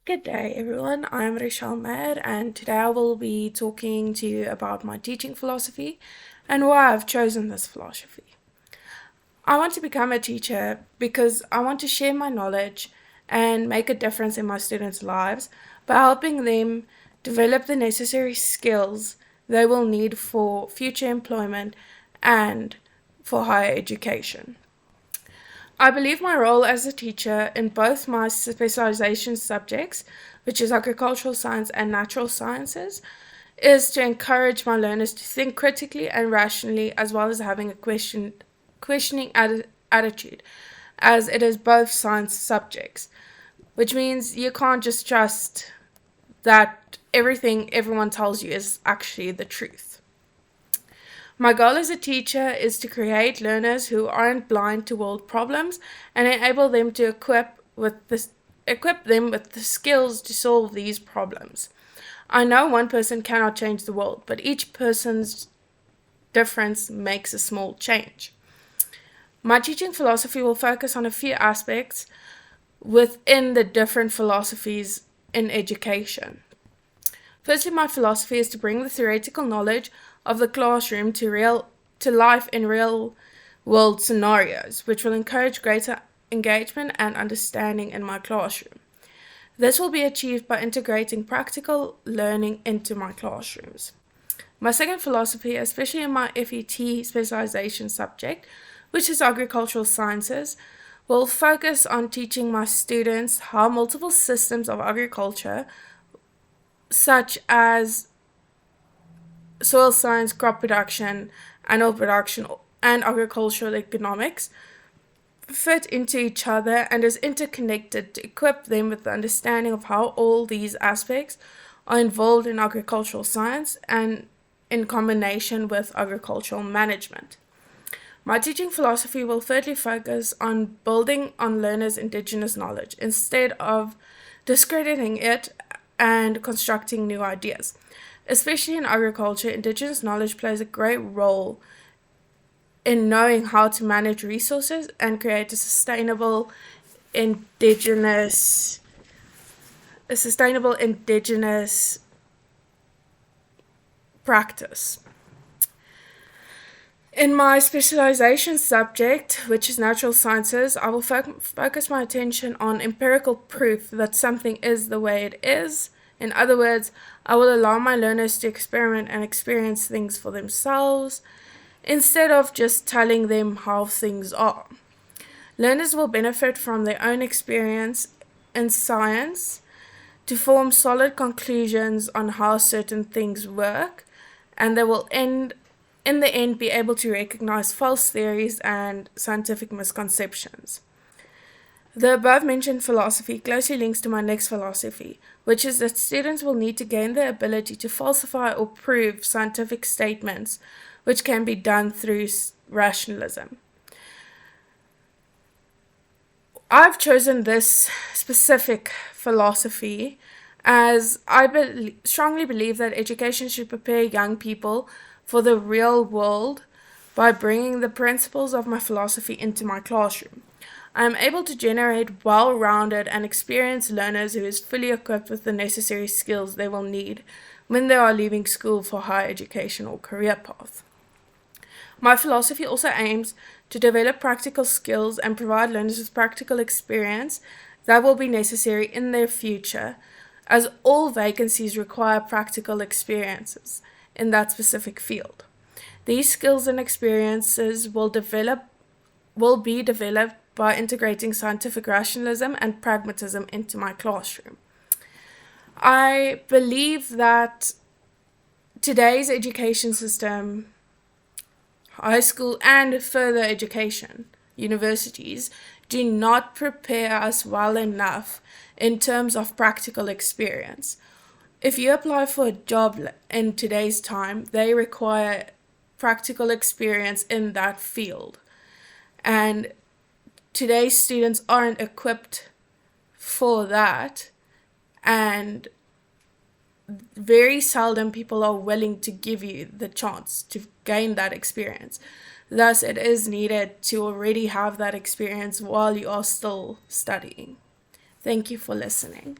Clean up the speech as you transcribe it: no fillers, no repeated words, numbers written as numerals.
Good day, everyone. I'm Rishal Mer, and today I will be talking to you about my teaching philosophy and why I've chosen this philosophy. I want to become a teacher because I want to share my knowledge and make a difference in my students' lives by helping them develop the necessary skills they will need for future employment and for higher education. I believe my role as a teacher in both my specialization subjects, which is agricultural science and natural sciences, is to encourage my learners to think critically and rationally, as well as having a questioning attitude, as it is both science subjects, which means you can't just trust that everything everyone tells you is actually the truth. My goal as a teacher is to create learners who aren't blind to world problems and enable them to equip them with the skills to solve these problems. I know one person cannot change the world, but each person's difference makes a small change. My teaching philosophy will focus on a few aspects within the different philosophies in education. Firstly, my philosophy is to bring the theoretical knowledge of the classroom to life in real world scenarios, which will encourage greater engagement and understanding in my classroom. This will be achieved by integrating practical learning into my classrooms. My second philosophy, especially in my FET specialization subject, which is agricultural sciences, will focus on teaching my students how multiple systems of agriculture, such as soil science, crop production, animal production, and agricultural economics, fit into each other and is interconnected to equip them with the understanding of how all these aspects are involved in agricultural science and in combination with agricultural management. My teaching philosophy will thirdly focus on building on learners' indigenous knowledge instead of discrediting it and constructing new ideas. Especially in agriculture, indigenous knowledge plays a great role in knowing how to manage resources and create indigenous a sustainable indigenous practice. In my specialization subject, which is natural sciences, I will focus my attention on empirical proof that something is the way it is. In other words, I will allow my learners to experiment and experience things for themselves instead of just telling them how things are. Learners will benefit from their own experience in science to form solid conclusions on how certain things work, and they will in the end be able to recognize false theories and scientific misconceptions. The above mentioned philosophy closely links to my next philosophy, which is that students will need to gain the ability to falsify or prove scientific statements, which can be done through rationalism. I've chosen this specific philosophy as I strongly believe that education should prepare young people for the real world by bringing the principles of my philosophy into my classroom. I am able to generate well-rounded and experienced learners who is fully equipped with the necessary skills they will need when they are leaving school for higher education or career path. My philosophy also aims to develop practical skills and provide learners with practical experience that will be necessary in their future, as all vacancies require practical experiences in that specific field. These skills and experiences will be developed by integrating scientific rationalism and pragmatism into my classroom. I believe that today's education system, high school and further education, universities, do not prepare us well enough in terms of practical experience. If you apply for a job in today's time, they require practical experience in that field. And today's students aren't equipped for that, and very seldom people are willing to give you the chance to gain that experience. Thus, it is needed to already have that experience while you are still studying. Thank you for listening.